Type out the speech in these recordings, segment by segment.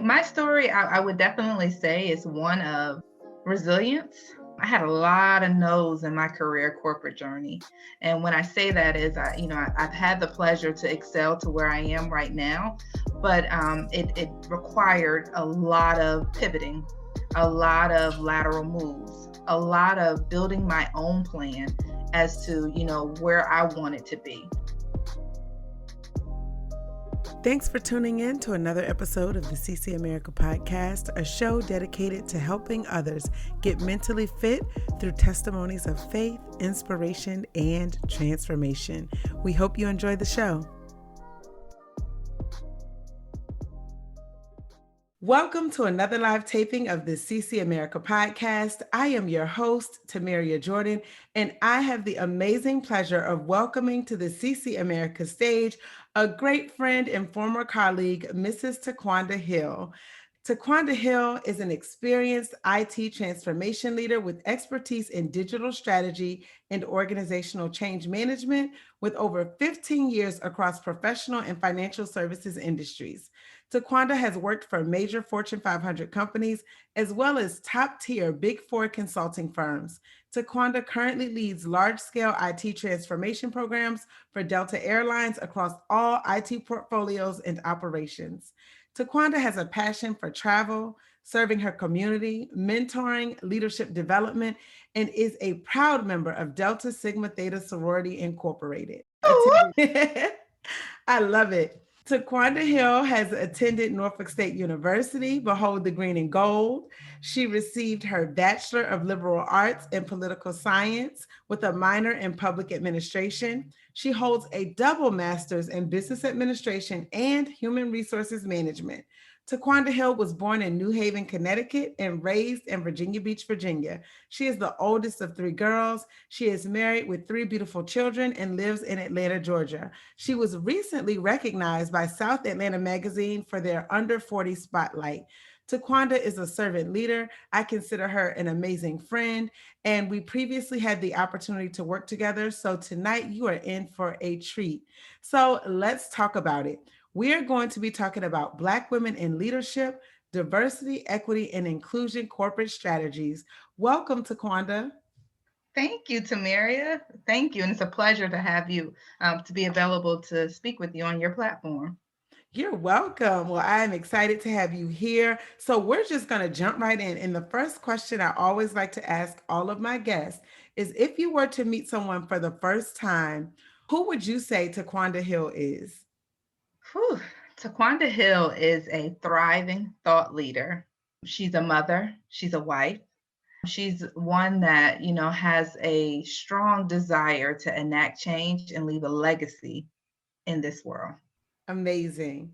My story, I would definitely say, is one of resilience. I had a lot of no's in my career corporate journey. And when I say that is, I've had the pleasure to excel to where I am right now, but it required a lot of pivoting, a lot of lateral moves, a lot of building my own plan as to, where I want it to be. Thanks for tuning in to another episode of the CC America podcast, a show dedicated to helping others get mentally fit through testimonies of faith, inspiration, and transformation. We hope you enjoy the show. Welcome to another live taping of the CC America podcast. I am your host, Tomeria Jordan, and I have the amazing pleasure of welcoming to the CC America stage a great friend and former colleague, Mrs. TaQuonda Hill. TaQuonda Hill is an experienced IT transformation leader with expertise in digital strategy and organizational change management with over 15 years across professional and financial services industries. TaQuonda has worked for major Fortune 500 companies as well as top-tier Big 4 consulting firms. TaQuonda currently leads large-scale IT transformation programs for Delta Airlines across all IT portfolios and operations. TaQuonda has a passion for travel, serving her community, mentoring, leadership development, and is a proud member of Delta Sigma Theta Sorority Incorporated. I love it. TaQuonda Hill has attended Norfolk State University, Behold the Green and Gold. She received her Bachelor of Liberal Arts in Political Science with a minor in Public Administration. She holds a double master's in Business Administration and Human Resources Management. TaQuonda Hill was born in New Haven, Connecticut, and raised in Virginia Beach, Virginia. She is the oldest of three girls. She is married with three beautiful children and lives in Atlanta, Georgia. She was recently recognized by South Atlanta Magazine for their Under 40 Spotlight. TaQuonda is a servant leader. I consider her an amazing friend, and we previously had the opportunity to work together. So tonight you are in for a treat. So let's talk about it. We are going to be talking about Black women in leadership, diversity, equity, and inclusion corporate strategies. Welcome, TaQuonda. Thank you, Tomeria. Thank you. And it's a pleasure to have you to be available to speak with you on your platform. You're welcome. Well, I'm excited to have you here. So we're just going to jump right in. And the first question I always like to ask all of my guests is, if you were to meet someone for the first time, who would you say TaQuonda Hill is? Whew. TaQuonda Hill is a thriving thought leader. She's a mother. She's a wife. She's one that, has a strong desire to enact change and leave a legacy in this world. Amazing.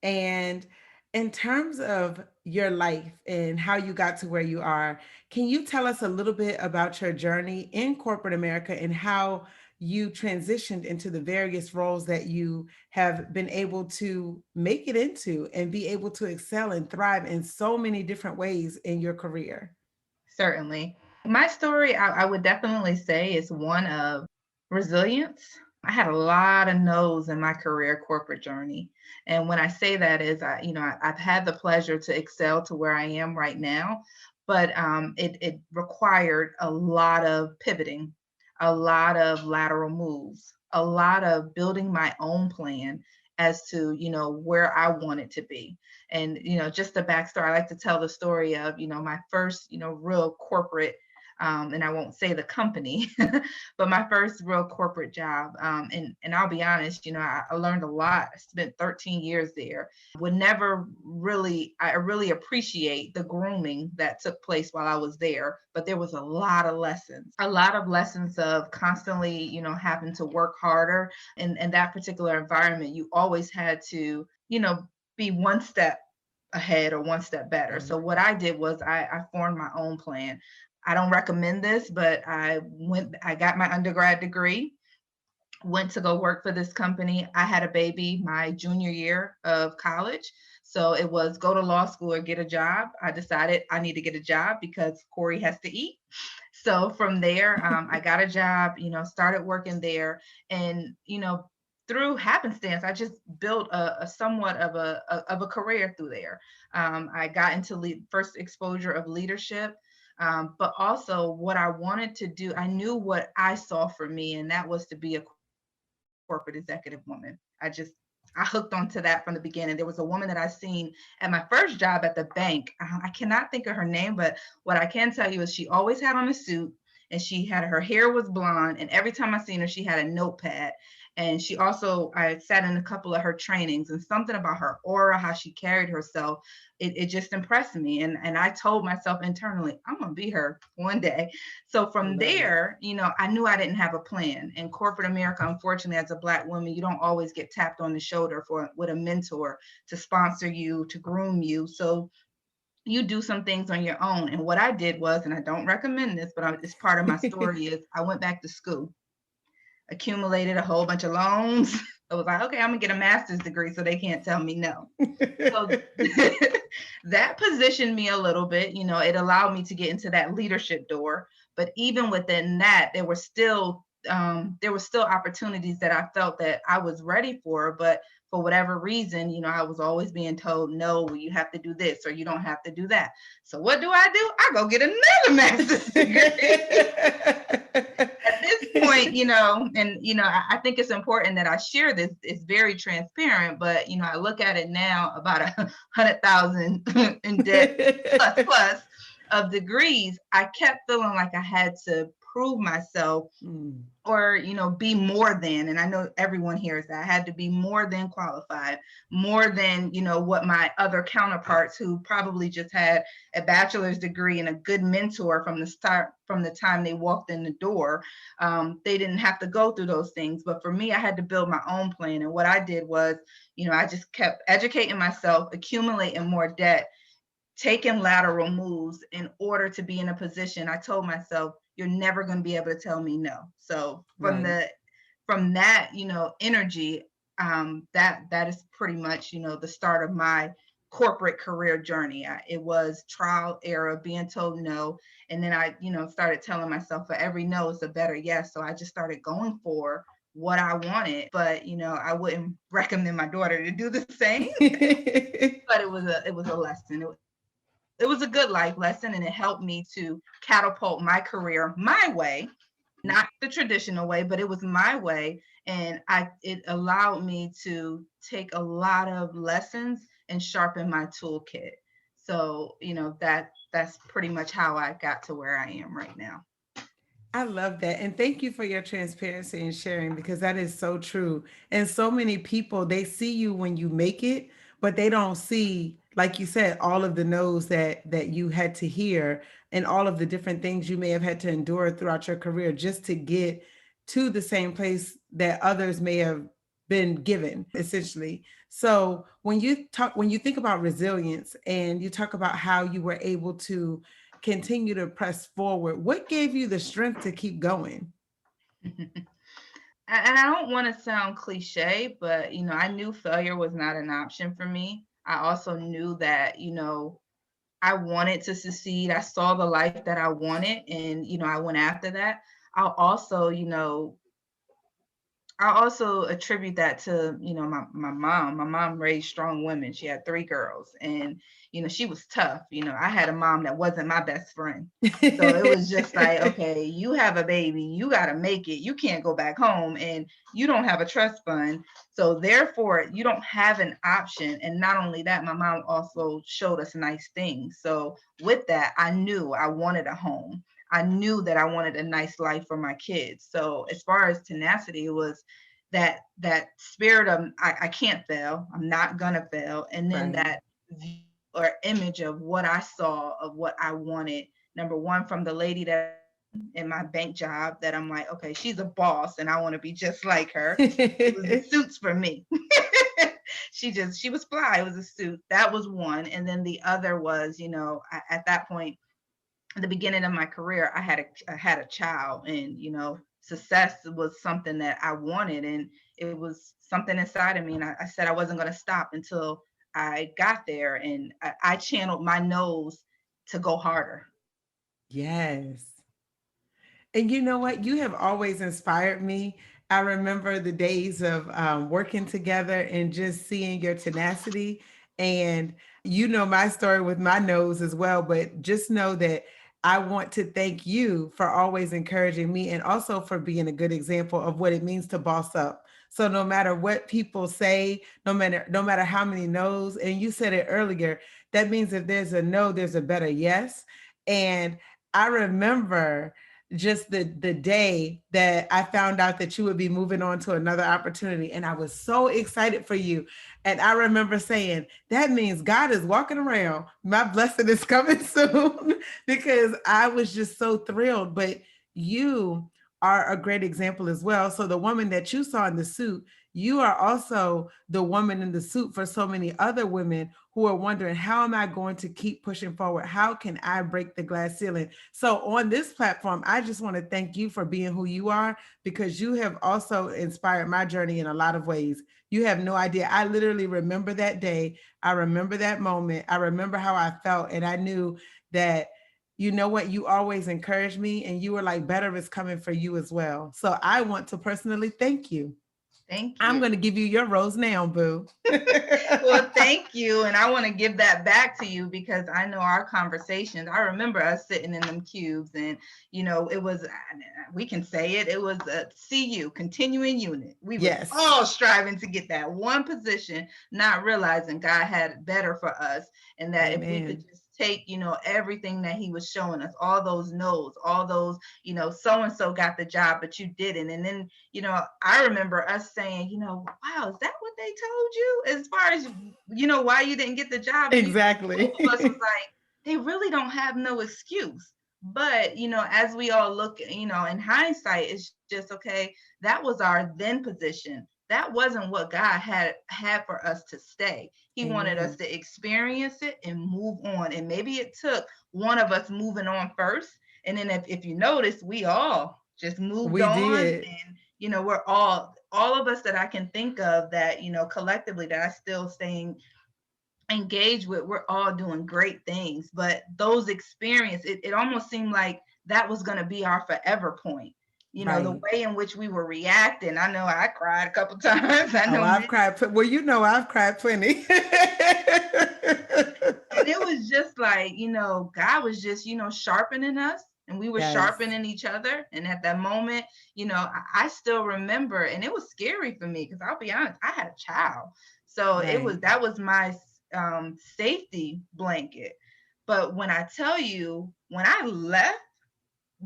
And in terms of your life and how you got to where you are, can you tell us a little bit about your journey in corporate America and how you transitioned into the various roles that you have been able to make it into and be able to excel and thrive in so many different ways in your career? Certainly. My story, I would definitely say, is one of resilience. I had a lot of no's in my career corporate journey. And when I say that is, I've had the pleasure to excel to where I am right now, but it required a lot of pivoting, a lot of lateral moves, a lot of building my own plan as to, where I want it to be. And, just the backstory, I like to tell the story of, my first, real corporate, and I won't say the company, but my first real corporate job. And I'll be honest, I learned a lot. I spent 13 years there. I really appreciate the grooming that took place while I was there, but there was a lot of lessons of constantly, having to work harder. In that particular environment, you always had to, be one step ahead or one step better. So what I did was I formed my own plan. I don't recommend this, but I got my undergrad degree, went to go work for this company. I had a baby my junior year of college. So it was go to law school or get a job. I decided I need to get a job because Corey has to eat. So from there, I got a job, started working there. And, through happenstance, I just built a somewhat of a career through there. I got into first exposure of leadership, but also what I wanted to do. I knew what I saw for me, and that was to be a corporate executive woman. I hooked onto that from the beginning. There was a woman that I seen at my first job at the bank. I cannot think of her name, but what I can tell you is she always had on a suit, and her hair was blonde. And every time I seen her, she had a notepad. And I sat in a couple of her trainings, and something about her aura, how she carried herself, it just impressed me. And I told myself internally, I'm gonna be her one day. So from there, I knew I didn't have a plan. In corporate America, unfortunately, as a Black woman, you don't always get tapped on the shoulder with a mentor to sponsor you, to groom you. So you do some things on your own. And what I did was, and I don't recommend this, but it's part of my story, is I went back to school, accumulated a whole bunch of loans. I was like, okay, I'm gonna get a master's degree so they can't tell me no. So that positioned me a little bit. It allowed me to get into that leadership door. But even within that, there were still opportunities that I felt that I was ready for, but for whatever reason, I was always being told, no, well, you have to do this or you don't have to do that. So what do? I go get another master's degree. At this point, I think it's important that I share this. It's very transparent, but I look at it now, about 100,000 in debt plus of degrees. I kept feeling like I had to prove myself or be more than. And I know everyone hears that I had to be more than qualified, more than what my other counterparts who probably just had a bachelor's degree and a good mentor from the time they walked in the door. They didn't have to go through those things, but for me, I had to build my own plan. And what I did was, I just kept educating myself, accumulating more debt, taking lateral moves in order to be in a position. I told myself, you're never going to be able to tell me no. So from that, energy, that is pretty much, the start of my corporate career journey. It was trial error, being told no. And then I, started telling myself for every no, it's a better yes. So I just started going for what I wanted, but I wouldn't recommend my daughter to do the same. But it was a lesson. It was a good life lesson, and it helped me to catapult my career my way, not the traditional way, but it was my way. And it allowed me to take a lot of lessons and sharpen my toolkit. So, that's pretty much how I got to where I am right now. I love that. And thank you for your transparency and sharing, because that is so true. And so many people, they see you when you make it, but they don't see, like you said, all of the no's that you had to hear and all of the different things you may have had to endure throughout your career just to get to the same place that others may have been given, essentially. So when you think about resilience and you talk about how you were able to continue to press forward, what gave you the strength to keep going? And I don't want to sound cliche, but I knew failure was not an option for me. I also knew that, I wanted to succeed. I saw the life that I wanted, and I went after that. I'll also, I also attribute that to, my mom. My mom raised strong women. She had three girls, and, she was tough. I had a mom that wasn't my best friend. So it was just like, okay, you have a baby, you got to make it. You can't go back home, and you don't have a trust fund. So therefore, you don't have an option. And not only that, my mom also showed us nice things. So with that, I knew I wanted a home. I knew that I wanted a nice life for my kids. So as far as tenacity, it was that spirit of I can't fail. I'm not gonna fail. And then that view or image of what I saw, of what I wanted. Number one, from the lady that in my bank job, that I'm like, okay, she's a boss and I want to be just like her. It was the suits for me. She was fly. It was a suit. That was one. And then the other was, at that point, at the beginning of my career, I had a child, and success was something that I wanted, and it was something inside of me, and I said I wasn't going to stop until I got there, and I channeled my nose to go harder. Yes. And you know what? You have always inspired me. I remember the days of working together and just seeing your tenacity. And you know my story with my nose as well, but just know that I want to thank you for always encouraging me and also for being a good example of what it means to boss up. So no matter what people say, no matter how many no's, and you said it earlier, that means if there's a no, there's a better yes. And I remember just the day that I found out that you would be moving on to another opportunity. And I was so excited for you. And I remember saying, that means God is walking around. My blessing is coming soon because I was just so thrilled. But you are a great example as well. So the woman that you saw in the suit, you are also the woman in the suit for so many other women who are wondering, how am I going to keep pushing forward? How can I break the glass ceiling? So on this platform, I just want to thank you for being who you are, because you have also inspired my journey in a lot of ways. You have no idea. I literally remember that day. I remember that moment. I remember how I felt. And I knew that, you know what, you always encouraged me, and you were like, better is coming for you as well. So I want to personally thank you. Thank I'm you. going to give you your rose now, boo. Well, thank you. And I want to give that back to you because I know our conversations. I remember us sitting in them cubes, and, it was, we can say it, it was a CU, continuing unit. We was Yes. all striving to get that one position, not realizing God had better for us. And that if we could Amen. just take, everything that he was showing us, all those no's, all those, so-and-so got the job, but you didn't. And then, I remember us saying, wow, is that what they told you? As far as, why you didn't get the job? And both Exactly. of us was like, they really don't have no excuse. But, as we all look, in hindsight, it's just, okay, that was our then position. That wasn't what God had for us to stay. He wanted us Amen. to experience it and move on. And maybe it took one of us moving on first. And then if you notice, we all just moved We on, did. and we're all of us that I can think of that, collectively, that I still staying engaged with, we're all doing great things. But those experience, it almost seemed like that was going to be our forever point. The Right. way in which we were reacting. I know I cried a couple times. I Oh, know I've many. cried. Well, you know, I've cried plenty. And it was just like, God was just, sharpening us, and we were Yes. sharpening each other. And at that moment, I still remember, and it was scary for me because I'll be honest, I had a child. So Right. that was my safety blanket. But when I tell you, when I left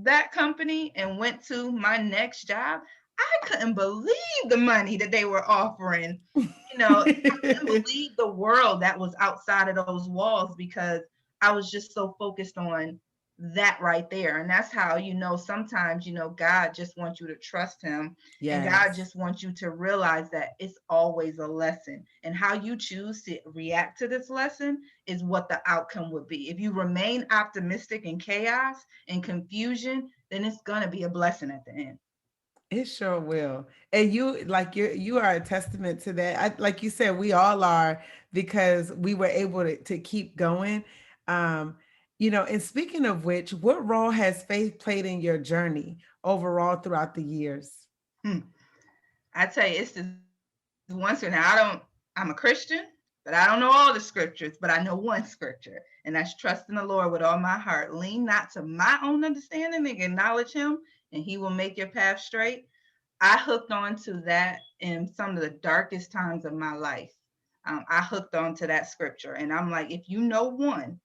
that company and went to my next job, I couldn't believe the money that they were offering. I couldn't believe the world that was outside of those walls because I was just so focused on that right there. And that's how, sometimes, God just wants you to trust him, and God Yes. just wants you to realize that it's always a lesson. And how you choose to react to this lesson is what the outcome would be. If you remain optimistic in chaos and confusion, then it's going to be a blessing at the end. It sure will. And you are a testament to that. Like you said, we all are, because we were able to keep going. Um, and speaking of which, what role has faith played in your journey overall throughout the years? Hmm. I tell you, it's this one scripture. Now, I'm a Christian, but I don't know all the scriptures, but I know one scripture, and that's trust in the Lord with all my heart. Lean not to my own understanding, and acknowledge him, and he will make your path straight. I hooked on to that in some of the darkest times of my life. I hooked on to that scripture, and I'm like, if you know one,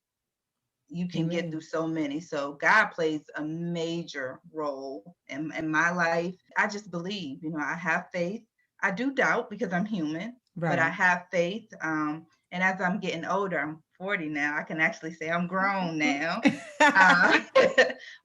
you can get through Amen. so many. So God plays a major role in my life. I just believe, I have faith. I do doubt because I'm human, but I Right. have faith. And as I'm getting older, I'm 40 now, I can actually say I'm grown now. Uh,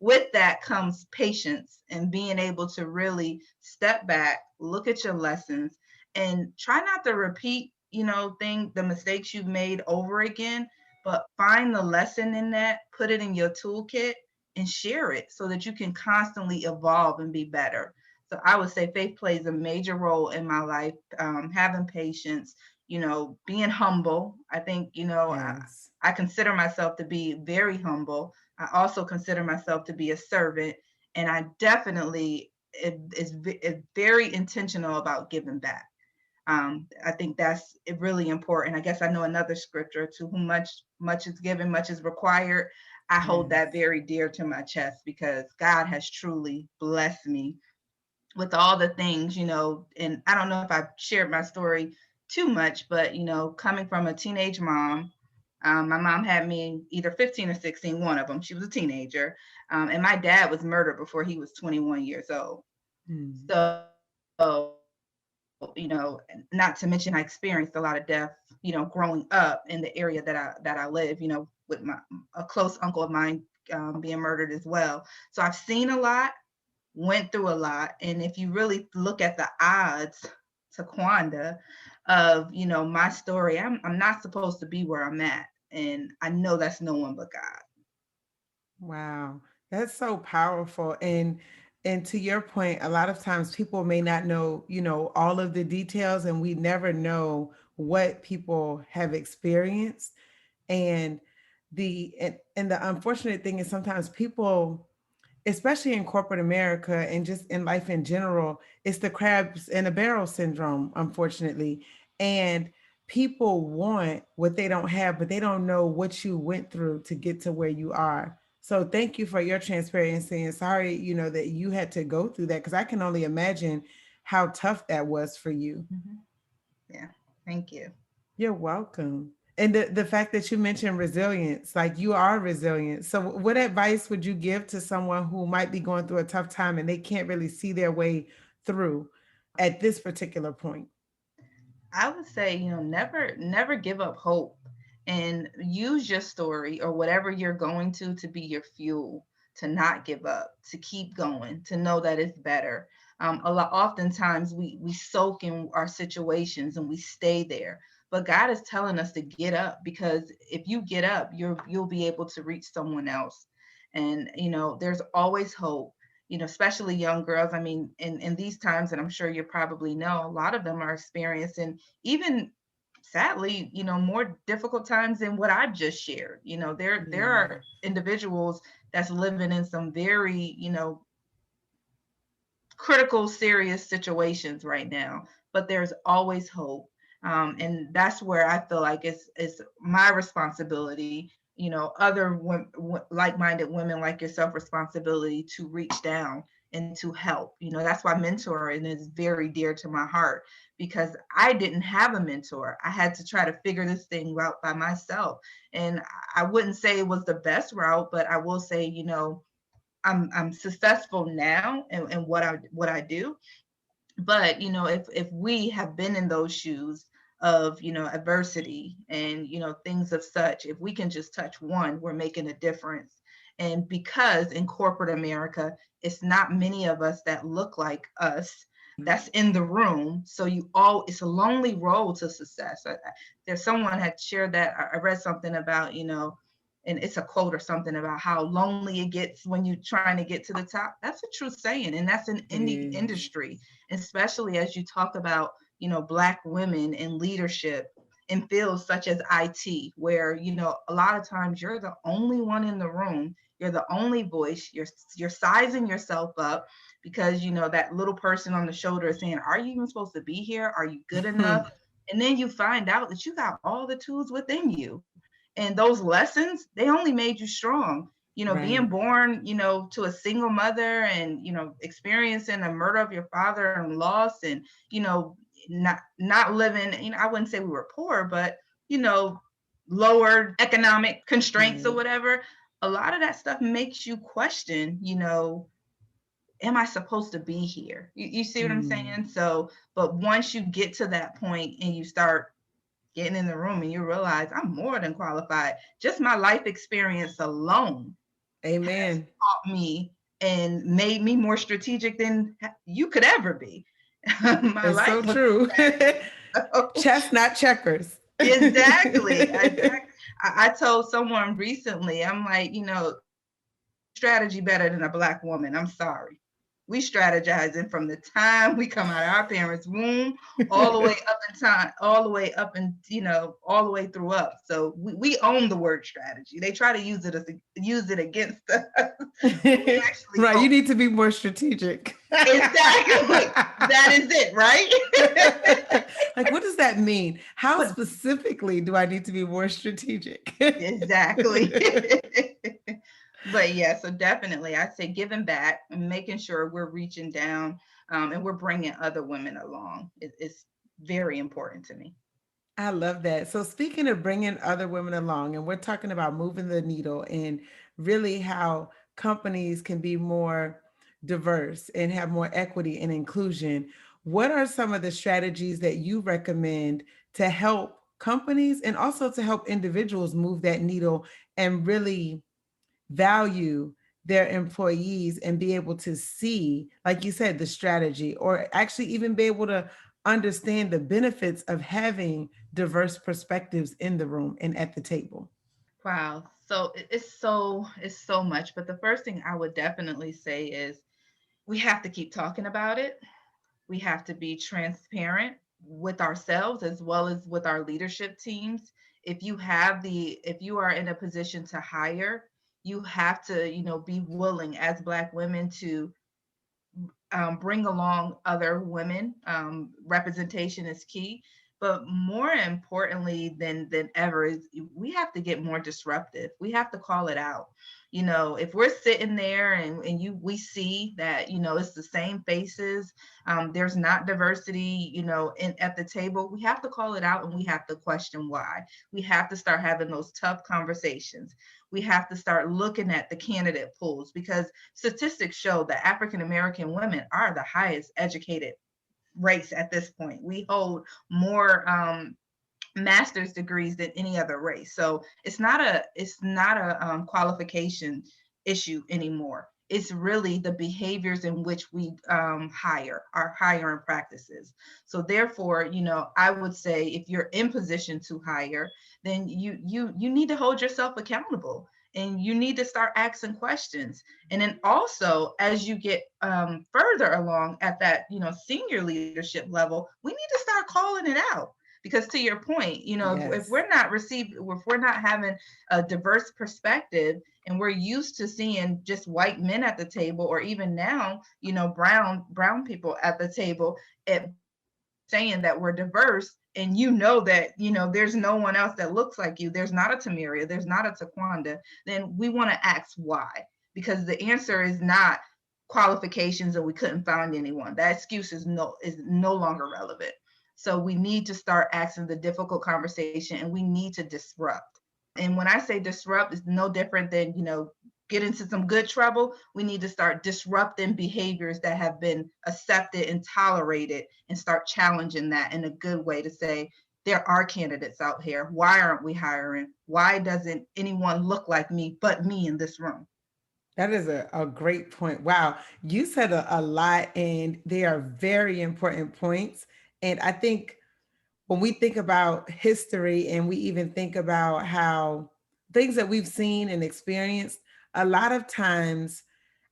with that comes patience and being able to really step back, look at your lessons, and try not to repeat, the mistakes you've made over again, but find the lesson in that, put it in your toolkit, and share it so that you can constantly evolve and be better. So I would say faith plays a major role in my life. Having patience, being humble. I think, Yes. I consider myself to be very humble. I also consider myself to be a servant. And I definitely is very intentional about giving back. I think that's really important. I guess I know another scripture, to whom much is given, much is required. I hold Yes. that very dear to my chest because God has truly blessed me with all the things, and I don't know if I've shared my story too much, but, coming from a teenage mom, my mom had me either 15 or 16, one of them. She was a teenager. And my dad was murdered before he was 21 years old. Mm. So, not to mention I experienced a lot of death, growing up in the area that I live, with a close uncle of mine being murdered as well. So I've seen a lot, went through a lot. And if you really look at the odds, TaQuonda, of, my story, I'm not supposed to be where I'm at. And I know that's no one but God. Wow, that's so powerful. And to your point, a lot of times people may not know, all of the details, and we never know what people have experienced. And and the unfortunate thing is sometimes people, especially in corporate America and just in life in general, it's the crabs in a barrel syndrome, unfortunately. And people want what they don't have, but they don't know what you went through to get to where you are. So thank you for your transparency, and sorry, that you had to go through that, because I can only imagine how tough that was for you. Mm-hmm. Yeah. Thank you. You're welcome. And the fact that you mentioned resilience, like you are resilient. So, what advice would you give to someone who might be going through a tough time and they can't really see their way through at this particular point? I would say, never give up hope, and use your story or whatever you're going to be your fuel, to not give up, to keep going, to know that it's better. Oftentimes we soak in our situations and we stay there, but God is telling us to get up, because if you get up, you'll be able to reach someone else. And, there's always hope, especially young girls. I mean, in these times, and I'm sure you probably know, a lot of them are experiencing, even sadly, more difficult times than what I've just shared. There Yeah. are individuals that's living in some very, critical, serious situations right now, but there's always hope. And that's where I feel like it's my responsibility, other like-minded women like yourself, responsibility to reach down and to help. That's why mentoring is very dear to my heart, because I didn't have a mentor. I had to try to figure this thing out by myself. And I wouldn't say it was the best route, but I will say, I'm successful now in what I do. But if we have been in those shoes of adversity and things of such, if we can just touch one, we're making a difference. And because in corporate America, it's not many of us that look like us that's in the room, so it's a lonely road to success. There's someone had shared that, I read something about, and it's a quote or something about how lonely it gets when you're trying to get to the top. That's a true saying, and that's in It any is. industry, especially as you talk about, Black women in leadership in fields such as IT, where, a lot of times you're the only one in the room, you're the only voice, you're sizing yourself up because, that little person on the shoulder is saying, are you even supposed to be here? Are you good enough? And then you find out that you got all the tools within you. And those lessons, they only made you strong. Being Right. born, to a single mother, and, experiencing the murder of your father and loss, and, not living, I wouldn't say we were poor, but, you know, lower economic constraints or Right. whatever. A lot of that stuff makes you question, am I supposed to be here? You see what I'm Mm. saying? So, but once you get to that point and you start getting in the room and you realize I'm more than qualified, just my life experience alone has Amen. taught me and made me more strategic than you could ever be. My It's life so was true. so Chess, not checkers. exactly. I told someone recently, I'm like, strategy better than a Black woman. I'm sorry. We strategizing from the time we come out of our parents' womb all the way up in time, all the way up and all the way through up. So we own the word strategy. They try to use it against us. We actually Right. own. You need to be more strategic. Exactly. That is it, right? Like, what does that mean? How But specifically do I need to be more strategic? exactly. But yeah, so definitely I'd say giving back and making sure we're reaching down, and we're bringing other women along is very important to me. I love that. So, speaking of bringing other women along, and we're talking about moving the needle and really how companies can be more diverse and have more equity and inclusion, what are some of the strategies that you recommend to help companies and also to help individuals move that needle and really value their employees and be able to see, like you said, the strategy, or actually even be able to understand the benefits of having diverse perspectives in the room and at the table? Wow. So it's so much. But the first thing I would definitely say is we have to keep talking about it. We have to be transparent with ourselves as well as with our leadership teams. If you are in a position to hire, you have to, be willing as Black women to bring along other women. Representation is key, but more importantly than ever is we have to get more disruptive. We have to call it out. If we're sitting there and we see that it's the same faces, there's not diversity, at the table. We have to call it out and we have to question why. We have to start having those tough conversations. We have to start looking at the candidate pools because statistics show that African American women are the highest educated race at this point. We hold more master's degrees than any other race. So it's not a qualification issue anymore. It's really the behaviors in which we hire our hiring practices. So therefore, I would say if you're in position to hire, then you need to hold yourself accountable and you need to start asking questions. And then also, as you get further along at that senior leadership level, we need to start calling it out. Because to your point, if Yes. we're not having a diverse perspective and we're used to seeing just white men at the table, or even now, brown people at the table, it saying that we're diverse, and that there's no one else that looks like you, there's not a Tomeria, there's not a TaQuonda, then we want to ask why. Because the answer is not qualifications and we couldn't find anyone. That excuse is no longer relevant. So we need to start asking the difficult conversation and we need to disrupt. And when I say disrupt, it's no different than, get into some good trouble. We need to start disrupting behaviors that have been accepted and tolerated and start challenging that in a good way to say, there are candidates out here. Why aren't we hiring? Why doesn't anyone look like me but me in this room? That is a great point. Wow. You said a lot, and they are very important points. And I think when we think about history and we even think about how things that we've seen and experienced, a lot of times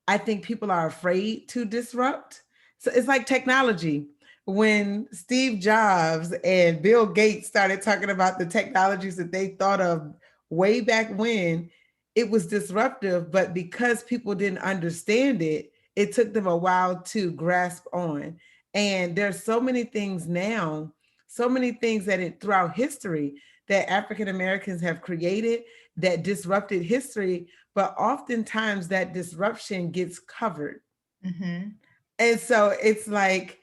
I think people are afraid to disrupt. So it's like technology. When Steve Jobs and Bill Gates started talking about the technologies that they thought of way back when, it was disruptive, but because people didn't understand it, it took them a while to grasp on. And there's so many things now, so many things throughout history that African Americans have created that disrupted history, but oftentimes that disruption gets covered. Mm-hmm. And so it's like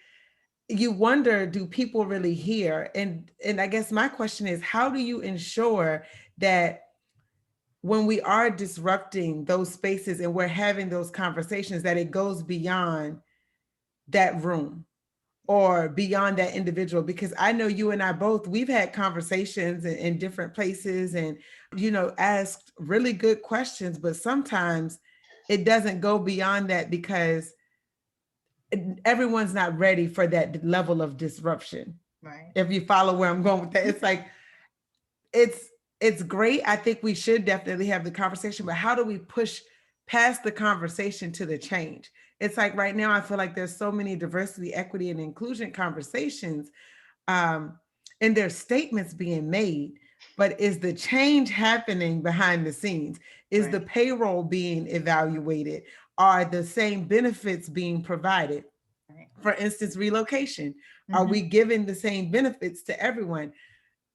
you wonder, do people really hear? And I guess my question is, how do you ensure that when we are disrupting those spaces and we're having those conversations, that it goes beyond that room or beyond that individual? Because I know you and I both, we've had conversations in different places and, asked really good questions, but sometimes it doesn't go beyond that because everyone's not ready for that level of disruption. Right. If you follow where I'm going with that, it's like, it's, it's great. I think we should definitely have the conversation, but how do we push past the conversation to the change? it's like right now, I feel like there's so many diversity, equity, and inclusion conversations, um, and there's statements being made, but is the change happening behind the scenes? Is the Right. payroll being evaluated? Are the same benefits being provided? Right. For instance, relocation. Are Mm-hmm. we giving the same benefits to everyone?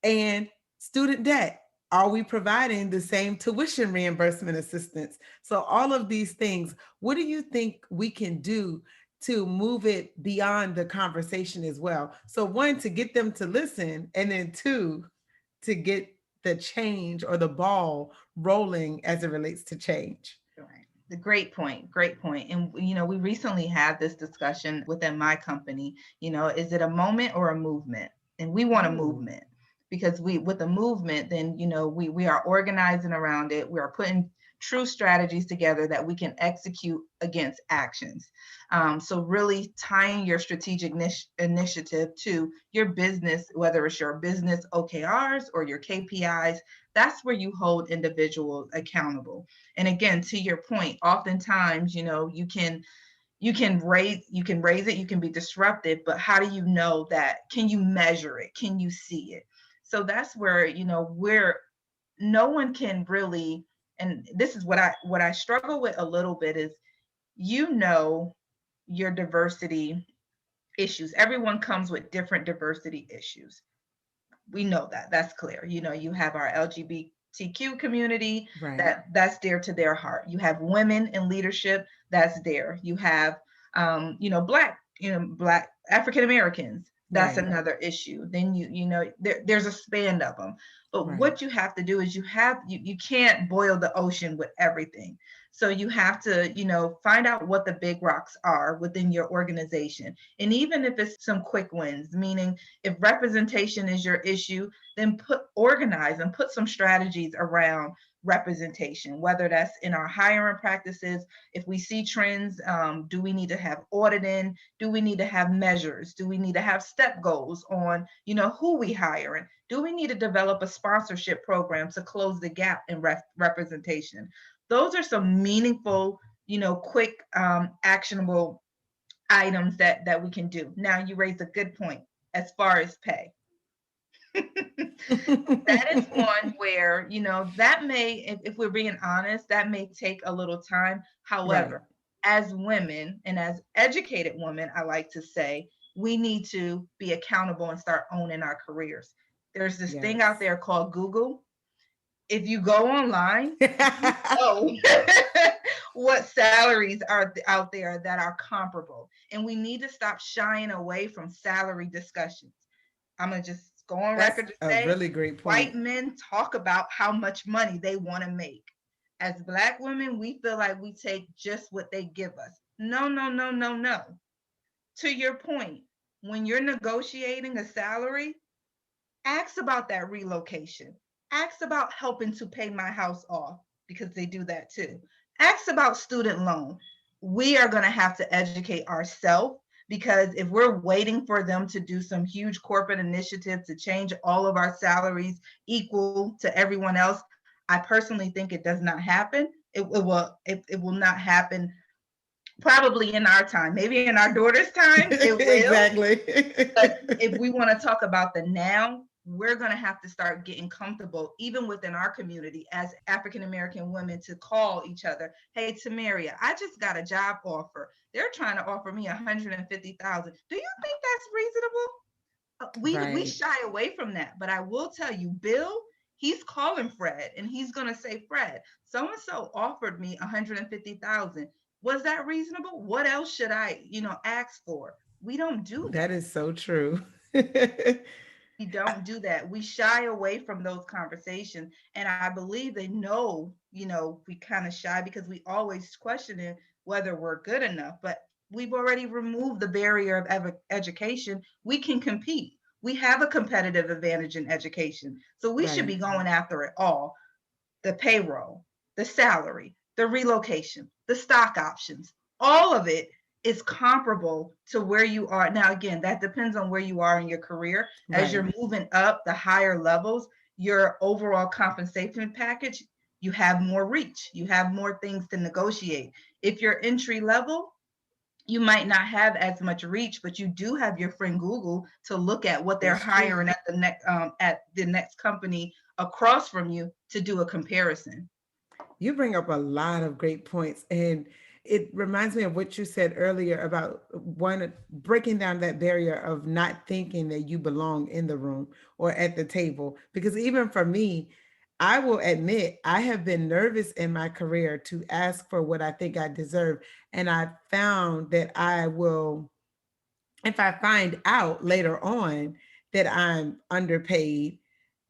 And student debt. Are we providing the same tuition reimbursement assistance? So, all of these things, what do you think we can do to move it beyond the conversation as well? So, one, to get them to listen, and then two, to get the change or the ball rolling as it relates to change. Right. The great point, great point. And we recently had this discussion within my company. Is it a moment or a movement? And we want a Ooh, movement because with a movement, then we are organizing around it. We are putting true strategies together that we can execute against actions. So really tying your strategic initiative to your business, whether it's your business OKRs or your KPIs, that's where you hold individuals accountable. And again, to your point, oftentimes you can raise it, you can be disruptive, but how do you know that? Can you measure it? Can you see it? So that's where where no one can really, and this is what I struggle with a little bit is you know your diversity issues. Everyone comes with different diversity issues. We know that. That's clear. You have our LGBTQ community right, that's dear to their heart. You have women in leadership that's there. You have black African Americans. That's right, another issue. Then there's a span of them. But right. what you have to do is you can't boil the ocean with everything. So you have to find out what the big rocks are within your organization. And even if it's some quick wins, meaning if representation is your issue, then organize and put some strategies around representation, whether that's in our hiring practices. If we see trends, do we need to have auditing? Do we need to have measures? Do we need to have step goals on who we hiring? Do we need to develop a sponsorship program to close the gap in representation? Those are some meaningful, quick, actionable items that we can do. Now, you raise a good point as far as pay. That is one where that may, if we're being honest, that may take a little time. Right. However, as women and as educated women, I like to say we need to be accountable and start owning our careers. There's this thing out Yes. there called Google. If you go online, you know what salaries are out there that are comparable. And we need to stop shying away from salary discussions. I'm going to just go on That's record to a say really great white point. men talk about how much money they want to make. As Black women, we feel like we take just what they give us. No, no, no, no, no. To your point, when you're negotiating a salary, ask about that relocation. Ask about helping to pay my house off because they do that too. Ask about student loan. We are going to have to educate ourselves because if we're waiting for them to do some huge corporate initiative to change all of our salaries equal to everyone else, I personally think it does not happen. It will not happen probably in our time. Maybe in our daughter's time it will, Exactly. but if we want to talk about the now, we're going to have to start getting comfortable, even within our community as African American women, to call each other. Hey, Tomeria, I just got a job offer. They're trying to offer me 150,000. Do you think that's reasonable? We Right. shy away from that, but I will tell you, Bill, he's calling Fred, and he's going to say, Fred, so and so offered me 150,000. Was that reasonable? What else should I, ask for? We don't do That that. is so true. We don't do that. We shy away from those conversations. And I believe they know, we kind of shy because we always questioning whether we're good enough. But we've already removed the barrier of education. We can compete. We have a competitive advantage in education. So we should Right. be going after it all: the payroll, the salary, the relocation, the stock options, all of it is comparable to where you are. Now, again, that depends on where you are in your career. As Right. you're moving up the higher levels, your overall compensation package, you have more reach, you have more things to negotiate. If you're entry level, you might not have as much reach, but you do have your friend Google to look at what they're That's true. hiring at the next company across from you to do a comparison. You bring up a lot of great points. And it reminds me of what you said earlier about one breaking down that barrier of not thinking that you belong in the room or at the table. Because even for me, I will admit I have been nervous in my career to ask for what I think I deserve. And I found that I will, if I find out later on that I'm underpaid,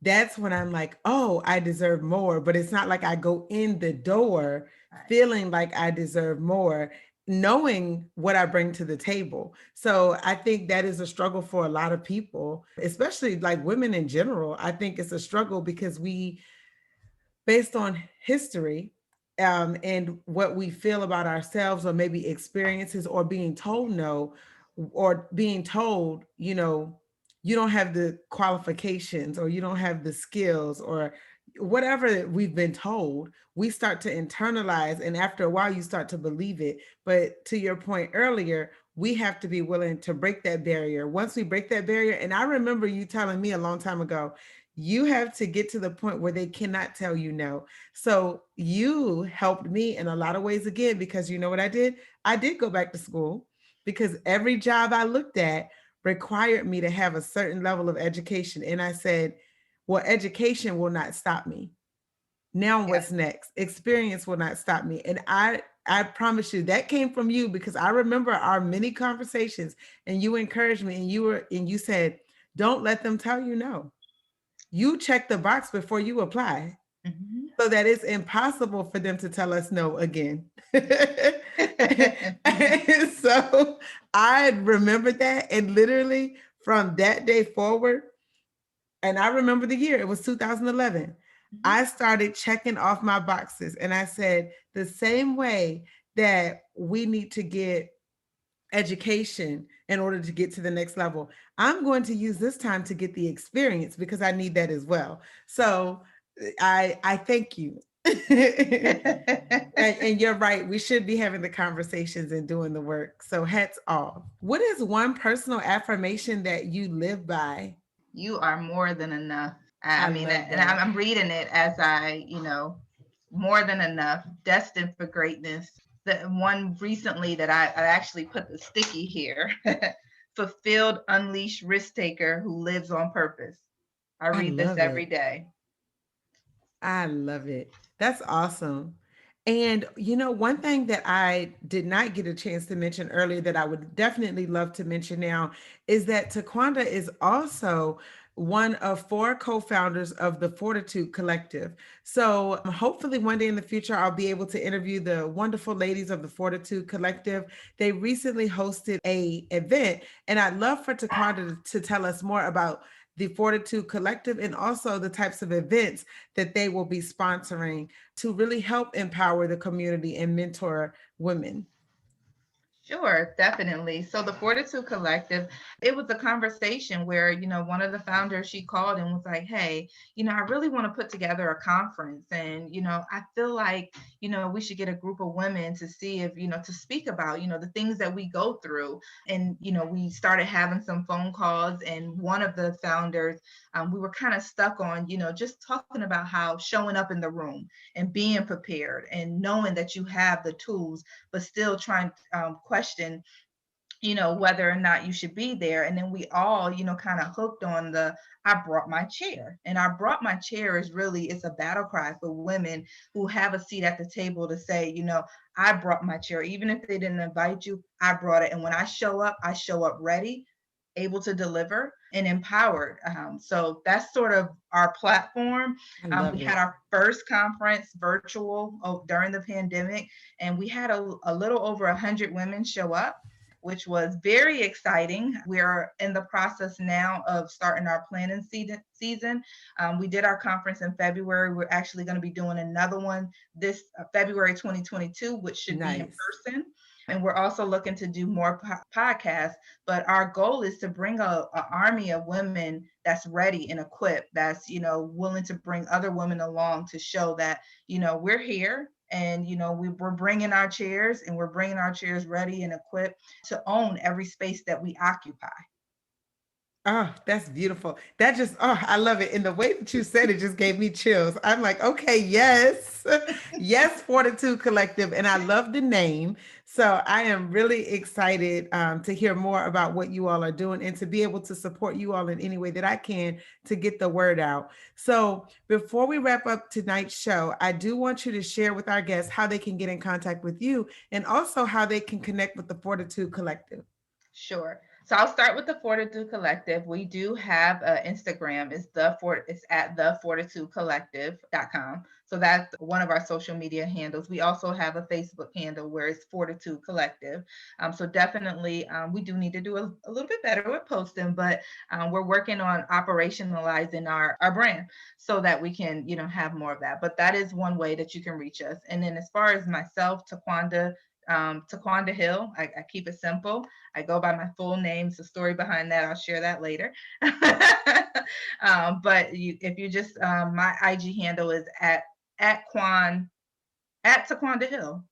that's when I'm like, oh, I deserve more. But it's not like I go in the door Right. feeling like I deserve more, knowing what I bring to the table. So I think that is a struggle for a lot of people, especially like women in general. I think it's a struggle because we, based on history, and what we feel about ourselves, or maybe experiences, or being told no, or being told, you don't have the qualifications, or you don't have the skills, or whatever we've been told, we start to internalize. And after a while, you start to believe it. But to your point earlier, we have to be willing to break that barrier. Once we break that barrier, and I remember you telling me a long time ago, you have to get to the point where they cannot tell you no. So you helped me in a lot of ways again, because you know what I did? I did go back to school, because every job I looked at required me to have a certain level of education. And I said, well, education will not stop me. Now Yeah. what's next? Experience will not stop me. And I promise you that came from you, because I remember our many conversations, and you encouraged me, and you said, don't let them tell you no. You check the box before you apply, Mhm. so that it's impossible for them to tell us no again. And so I remember that. And literally from that day forward, and I remember the year, it was 2011. Mhm. I started checking off my boxes, and I said, the same way that we need to get education in order to get to the next level, I'm going to use this time to get the experience, because I need that as well. So I thank you. And you're right. We should be having the conversations and doing the work. So hats off. What is one personal affirmation that you live by? You are more than enough. I I mean, love and that. I'm reading it as more than enough, destined for greatness. The one recently that I actually put the sticky here, fulfilled, unleashed risk taker who lives on purpose. I I read this love every it. day. I love it. That's awesome. And one thing that I did not get a chance to mention earlier that I would definitely love to mention now is that TaQuonda is also one of four co-founders of the Fortitude Collective. So hopefully one day in the future, I'll be able to interview the wonderful ladies of the Fortitude Collective. They recently hosted a event, and I'd love for TaQuonda to tell us more about the Fortitude Collective, and also the types of events that they will be sponsoring to really help empower the community and mentor women. Sure, definitely. So the Fortitude Collective, it was a conversation where, one of the founders, she called and was like, hey, I really want to put together a conference. And, I feel like, we should get a group of women to see if, to speak about, the things that we go through. And, we started having some phone calls, and one of the founders, we were kind of stuck on, just talking about how showing up in the room and being prepared and knowing that you have the tools, but still trying to question, whether or not you should be there. And then we all, kind of hooked on the I brought my chair. And I brought my chair is really, it's a battle cry for women who have a seat at the table to say, I brought my chair. Even if they didn't invite you, I brought it. And when I show up ready, able to deliver and empowered. So that's sort of our platform. I We love had it. our first conference virtual during the pandemic, and we had a little over 100 women show up, which was very exciting. We're in the process now of starting our planning season. We did our conference in February. We're actually going to be doing another one this February 2022, which should be in Nice. person. And we're also looking to do more podcasts, but our goal is to bring a army of women that's ready and equipped, that's, willing to bring other women along to show that, we're here, and we're bringing our chairs, and we're bringing our chairs ready and equipped to own every space that we occupy. Oh, that's beautiful. I love it. And the way that you said it just gave me chills. I'm like, okay, yes, yes, Fortitude Collective. And I love the name. So I am really excited to hear more about what you all are doing and to be able to support you all in any way that I can to get the word out. So before we wrap up tonight's show, I do want you to share with our guests how they can get in contact with you and also how they can connect with the Fortitude Collective. Sure. So I'll start with the Fortitude Collective. We do have Instagram. It's at thefortitudecollective.com. So that's one of our social media handles. We also have a Facebook handle where it's Fortitude Collective. So definitely, we do need to do a little bit better with posting, but we're working on operationalizing our brand so that we can, have more of that. But that is one way that you can reach us. And then as far as myself, TaQuonda Hill. I keep it simple. I go by my full name. The story behind that, I'll share that later. But if you just, my IG handle is at TaQuonda Hill.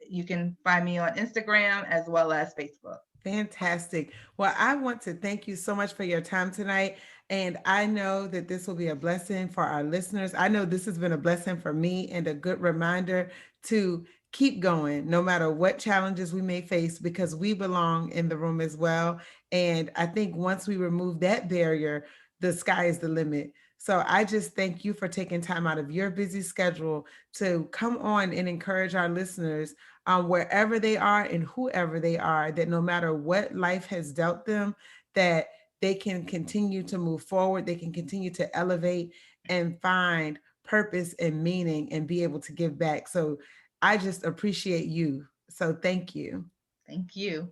You can find me on Instagram as well as Facebook. Fantastic. Well, I want to thank you so much for your time tonight. And I know that this will be a blessing for our listeners. I know this has been a blessing for me and a good reminder to keep going no matter what challenges we may face, because we belong in the room as well. And I think once we remove that barrier, the sky is the limit. So I just thank you for taking time out of your busy schedule to come on and encourage our listeners wherever they are and whoever they are, that no matter what life has dealt them, that they can continue to move forward, they can continue to elevate and find purpose and meaning and be able to give back. So I just appreciate you. So thank you. Thank you.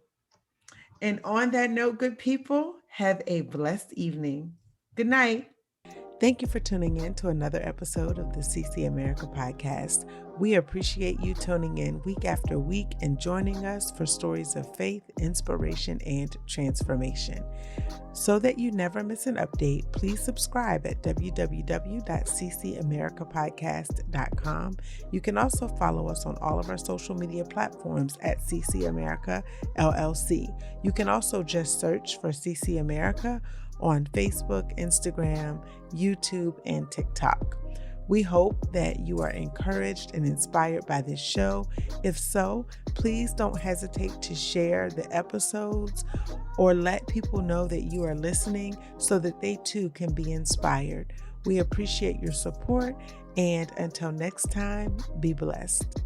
And on that note, good people, have a blessed evening. Good night. Thank you for tuning in to another episode of the CC America podcast. We appreciate you tuning in week after week and joining us for stories of faith, inspiration, and transformation. So that you never miss an update, please subscribe at www.ccamericapodcast.com. You can also follow us on all of our social media platforms at CC America LLC. You can also just search for CC America on Facebook, Instagram, YouTube, and TikTok. We hope that you are encouraged and inspired by this show. If so, please don't hesitate to share the episodes or let people know that you are listening so that they too can be inspired. We appreciate your support, and until next time, be blessed.